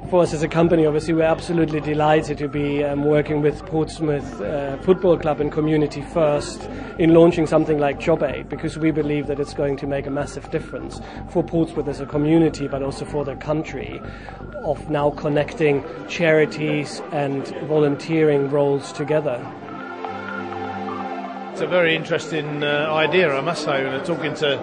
For us as a company, obviously, we're absolutely delighted to be working with Portsmouth Football Club and Community First in launching something like JobAid, because we believe that it's going to make a massive difference for Portsmouth as a community, but also for the country, of now connecting charities and volunteering roles together. It's a very interesting idea, I must say. Talking to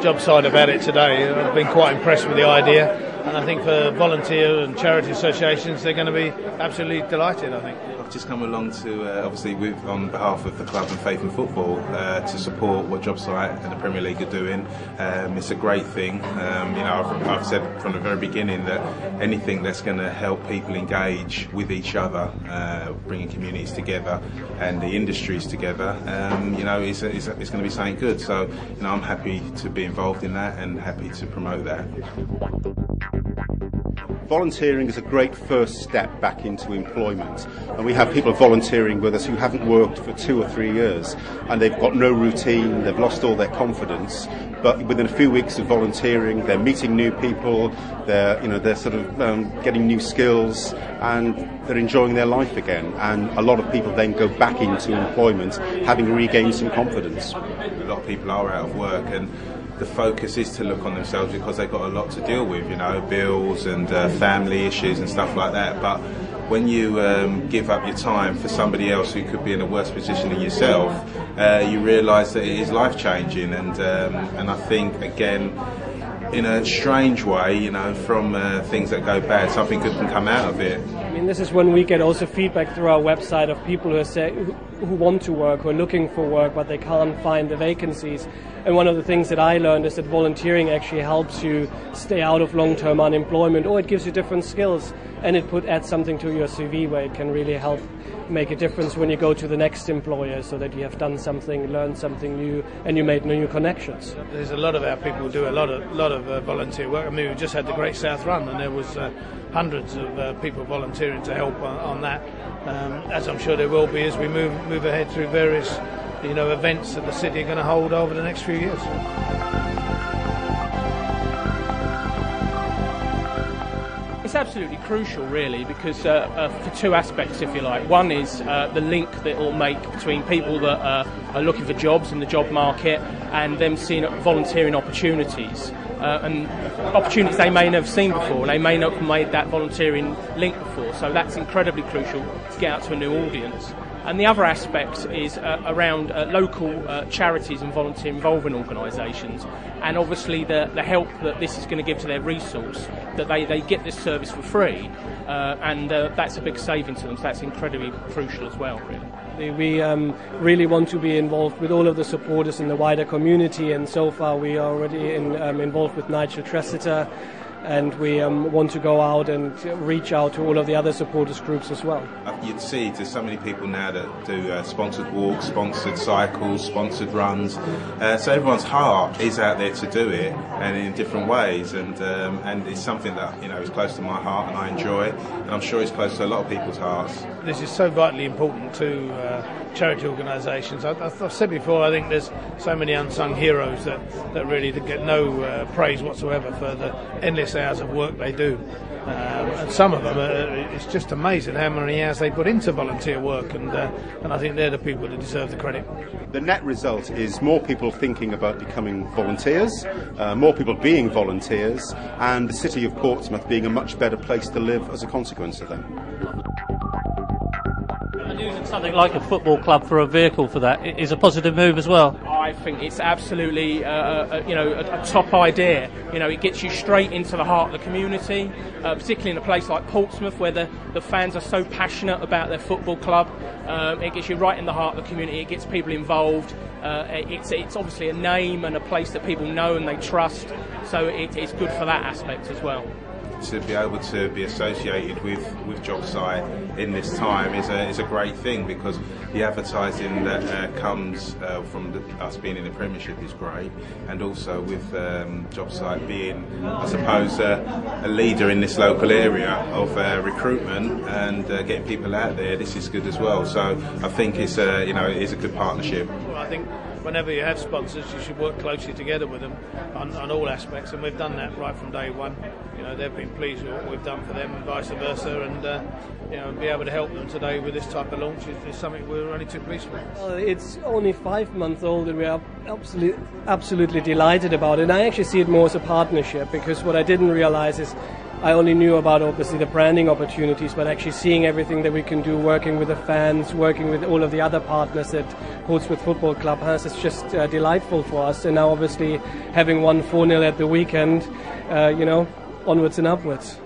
Jobsite about it today, I've been quite impressed with the idea, and I think for volunteer and charity associations, they're going to be absolutely delighted, I think. I've just come along to, obviously, on behalf of the club and Faith in Football, to support what Jobsite and the Premier League are doing. It's a great thing. I've said from the very beginning that anything that's going to help people engage with each other, bringing communities together and the industries together, it's going to be something good. So, I'm happy to be involved in that and happy to promote that. Volunteering is a great first step back into employment, and we have people volunteering with us who haven't worked for 2 or 3 years, and they've got no routine, they've lost all their confidence, but within a few weeks of volunteering they're meeting new people, they're sort of getting new skills, and they're enjoying their life again, and a lot of people then go back into employment having regained some confidence. A lot of people are out of work, and the focus is to look on themselves because they've got a lot to deal with, bills and family issues and stuff like that. But when you give up your time for somebody else who could be in a worse position than yourself, you realise that it is life-changing. And I think, again, in a strange way, from things that go bad, something good can come out of it. I mean, this is when we get also feedback through our website of people who want to work, who are looking for work, but they can't find the vacancies. And one of the things that I learned is that volunteering actually helps you stay out of long-term unemployment, or it gives you different skills, and it adds something to your CV where it can really help make a difference when you go to the next employer, so that you have done something, learned something new, and you made new connections. There's a lot of our people who do a lot of volunteer work. I mean, we just had the Great South Run, and there was hundreds of people volunteering to help on that, as I'm sure there will be as we move ahead through various events that the city are going to hold over the next few years. It's absolutely crucial, really, because for two aspects, if you like. One is the link that it will make between people that are looking for jobs in the job market and them seeing volunteering opportunities. And opportunities they may never seen before, and they may not have made that volunteering link before. So that's incredibly crucial to get out to a new audience. And the other aspect is around local charities and volunteer involvement organisations, and obviously the help that this is going to give to their resource, that they get this service for free, and that's a big saving to them, so that's incredibly crucial as well, really. We really want to be involved with all of the supporters in the wider community, and so far we are already involved with Nigel Tressiter, and we want to go out and reach out to all of the other supporters groups as well. You'd see there's so many people now that do sponsored walks, sponsored cycles, sponsored runs. So everyone's heart is out there to do it, and in different ways. And it's something that is close to my heart, and I enjoy, and I'm sure it's close to a lot of people's hearts. This is so vitally important to charity organisations. I've said before, I think there's so many unsung heroes that really get no praise whatsoever for the endless hours of work they do. And some of them, it's just amazing how many hours they put into volunteer work, and I think they're the people that deserve the credit. The net result is more people thinking about becoming volunteers, more people being volunteers, and the city of Portsmouth being a much better place to live as a consequence of that. And using something like a football club for a vehicle for that is a positive move as well. I think it's absolutely a top idea. It gets you straight into the heart of the community, particularly in a place like Portsmouth where the fans are so passionate about their football club. It gets you right in the heart of the community. It gets people involved. It's obviously a name and a place that people know and they trust, so it's good for that aspect as well. To be able to be associated with Jobsite in this time is a great thing, because the advertising that comes from us being in the Premiership is great, and also with Jobsite being, I suppose, a leader in this local area of recruitment and getting people out there, this is good as well. So I think it's it is a good partnership. Well, I think whenever you have sponsors, you should work closely together with them on all aspects, and we've done that right from day one. They've been pleased with what we've done for them, and vice versa, and be able to help them today with this type of launch is something we're only too pleased with. Well, it's only 5 months old, and we are absolutely delighted about it. And I actually see it more as a partnership, because what I didn't realize is I only knew about obviously the branding opportunities, but actually seeing everything that we can do, working with the fans, working with all of the other partners that Portsmouth Football Club has, is just delightful for us. And now obviously having won 4-0 at the weekend, onwards and upwards.